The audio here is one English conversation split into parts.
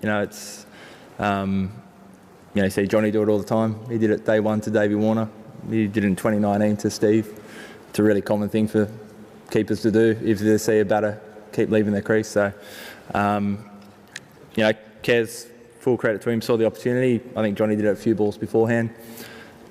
it's, you see Jhonny do it all the time. He did it day one to Davey Warner. He did it in 2019 to Steve. It's a really common thing for keepers to do if they see a batter keep leaving their crease. So, Kez, full credit to him, saw the opportunity. I think Jhonny did it a few balls beforehand,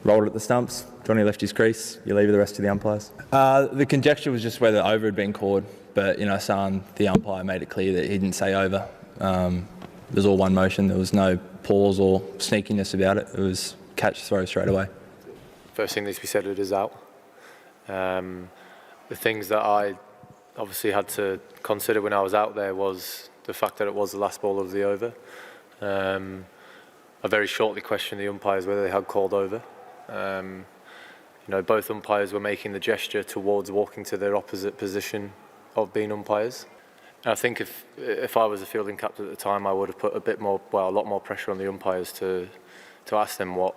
rolled it at the stumps. Jhonny left his crease. You leave the rest to the umpires. The conjecture was just whether over had been called, but San, the umpire, made it clear that he didn't say over. It was all one motion. There was no pause or sneakiness about it. It was catch, throw straight away. First thing needs to be said, it is out. The things that I obviously had to consider when I was out there was the fact that it was the last ball of the over. I very shortly questioned the umpires whether they had called over. Both umpires were making the gesture towards walking to their opposite position of being umpires. And I think if I was a fielding captain at the time, I would have put a lot more pressure on the umpires to ask them what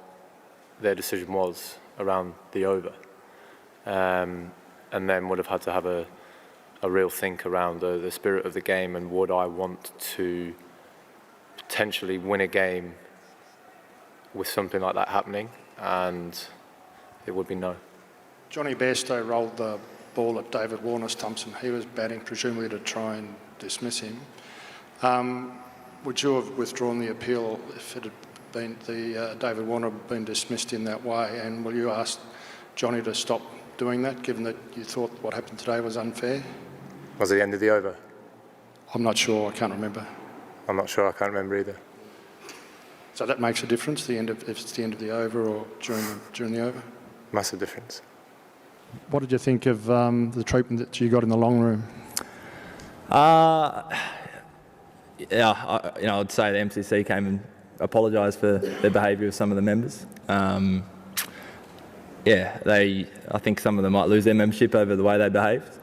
their decision was around the over, and then would have had to have a real think around the spirit of the game and would I want to potentially win a game with something like that happening, and it would be no. Jhonny Bairstow rolled the ball at David Warner stumps and he was batting presumably to try and dismiss him. Would you have withdrawn the appeal if it had been David Warner had been dismissed in that way, and will you ask Jhonny to stop doing that given that you thought what happened today was unfair? Was it the end of the over? I'm not sure, I can't remember. I'm not sure, I can't remember either. So that makes a difference, if it's the end of the over or during the over? Massive difference. What did you think of the treatment that you got in the long room? I'd say the MCC came and apologised for their behaviour of some of the members. I think some of them might lose their membership over the way they behaved.